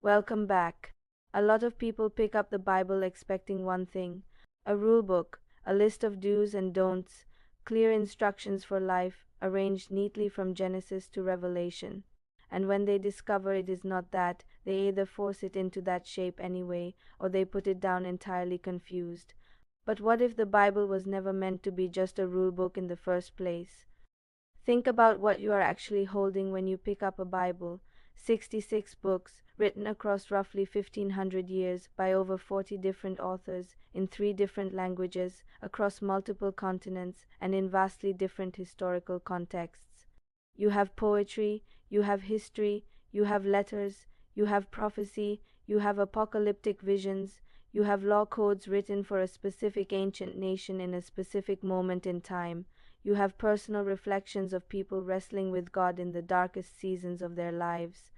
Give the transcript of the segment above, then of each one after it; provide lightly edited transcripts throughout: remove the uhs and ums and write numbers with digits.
Welcome back. A lot of people pick up the Bible expecting one thing: a rule book, a list of do's and don'ts, clear instructions for life, arranged neatly from Genesis to Revelation. And when they discover it is not that, they either force it into that shape anyway, or they put it down entirely confused. But what if the Bible was never meant to be just a rule book in the first place? Think about what you are actually holding when you pick up a Bible: 66 books, written across roughly 1500 years by over 40 different authors, in 3 different languages, across multiple continents, and in vastly different historical contexts. You have poetry, you have history, you have letters, you have prophecy, you have apocalyptic visions, you have law codes written for a specific ancient nation in a specific moment in time. You have personal reflections of people wrestling with God in the darkest seasons of their lives.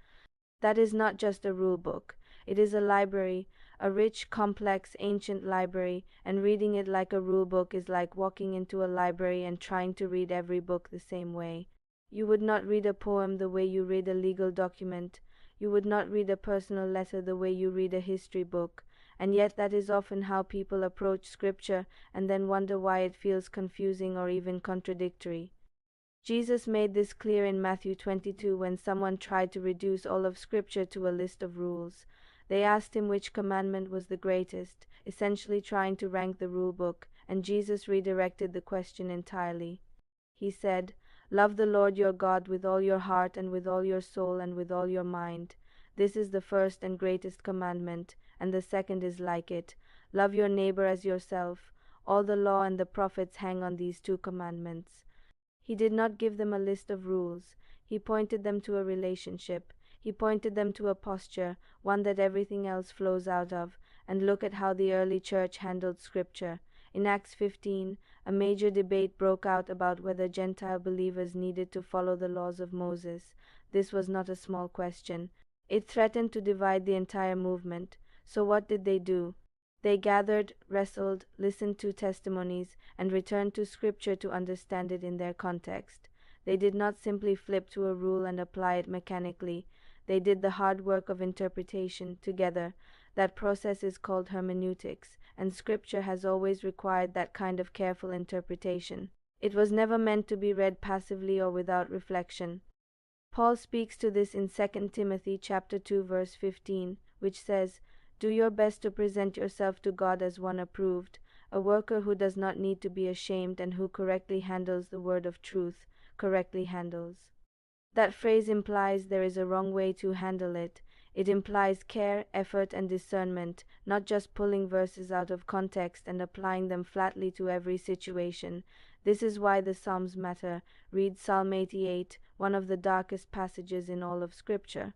That is not just a rule book. It is a library, a rich, complex, ancient library, and reading it like a rule book is like walking into a library and trying to read every book the same way. You would not read a poem the way you read a legal document. You would not read a personal letter the way you read a history book. And yet that is often how people approach Scripture and then wonder why it feels confusing or even contradictory. Jesus made this clear in Matthew 22 when someone tried to reduce all of Scripture to a list of rules. They asked him which commandment was the greatest, essentially trying to rank the rule book, and Jesus redirected the question entirely. He said, "Love the Lord your God with all your heart and with all your soul and with all your mind. This is the first and greatest commandment, and the second is like it. Love your neighbor as yourself. All the law and the prophets hang on these 2 commandments." He did not give them a list of rules. He pointed them to a relationship. He pointed them to a posture, one that everything else flows out of. And look at how the early church handled Scripture. In Acts 15, a major debate broke out about whether Gentile believers needed to follow the laws of Moses. This was not a small question. It threatened to divide the entire movement. So what did they do? They gathered, wrestled, listened to testimonies, and returned to Scripture to understand it in their context. They did not simply flip to a rule and apply it mechanically. They did the hard work of interpretation together. That process is called hermeneutics, and Scripture has always required that kind of careful interpretation. It was never meant to be read passively or without reflection. Paul speaks to this in 2 Timothy chapter 2 verse 15, which says, "Do your best to present yourself to God as one approved, a worker who does not need to be ashamed and who correctly handles the word of truth." Correctly handles. That phrase implies there is a wrong way to handle it. It implies care, effort, and discernment, not just pulling verses out of context and applying them flatly to every situation. This is why the Psalms matter. Read Psalm 88, one of the darkest passages in all of Scripture.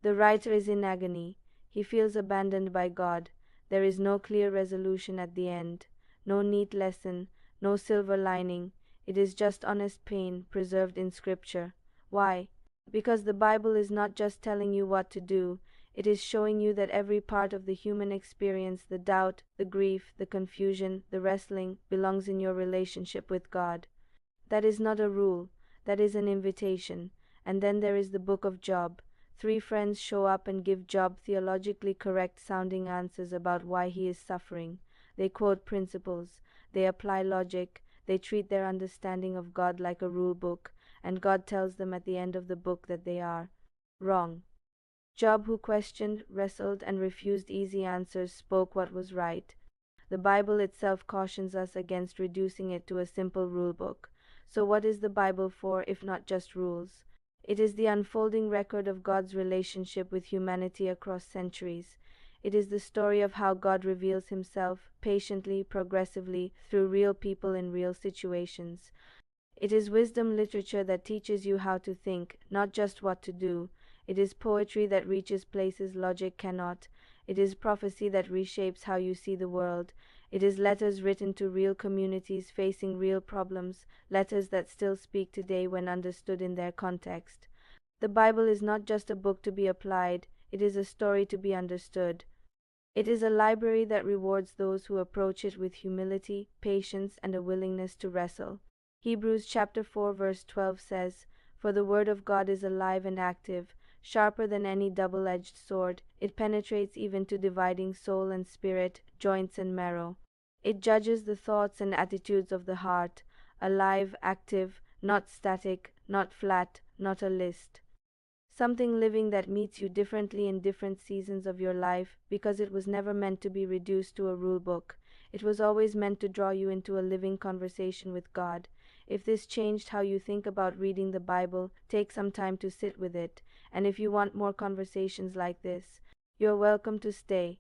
The writer is in agony. He feels abandoned by God. There is no clear resolution at the end, no neat lesson, no silver lining. It is just honest pain preserved in Scripture. Why? Because the Bible is not just telling you what to do. It is showing you that every part of the human experience, the doubt, the grief, the confusion, the wrestling, belongs in your relationship with God. That is not a rule. That is an invitation. And then there is the book of Job. 3 friends show up and give Job theologically correct sounding answers about why he is suffering. They quote principles. They apply logic. They treat their understanding of God like a rule book. And God tells them at the end of the book that they are wrong. Job, who questioned, wrestled, and refused easy answers, spoke what was right. The Bible itself cautions us against reducing it to a simple rule book. So what is the Bible for if not just rules? It is the unfolding record of God's relationship with humanity across centuries. It is the story of how God reveals himself patiently, progressively, through real people in real situations. It is wisdom literature that teaches you how to think, not just what to do. It is poetry that reaches places logic cannot. It is prophecy that reshapes how you see the world. It is letters written to real communities facing real problems, letters that still speak today when understood in their context. The Bible is not just a book to be applied, it is a story to be understood. It is a library that rewards those who approach it with humility, patience, and a willingness to wrestle. Hebrews chapter 4 verse 12 says, "For the word of God is alive and active, sharper than any double-edged sword. It penetrates even to dividing soul and spirit, joints and marrow. It judges the thoughts and attitudes of the heart, alive, active, not static, not flat, not a list. Something living that meets you differently in different seasons of your life, because it was never meant to be reduced to a rule book. It was always meant to draw you into a living conversation with God. If this changed how you think about reading the Bible, take some time to sit with it. And if you want more conversations like this, you're welcome to stay.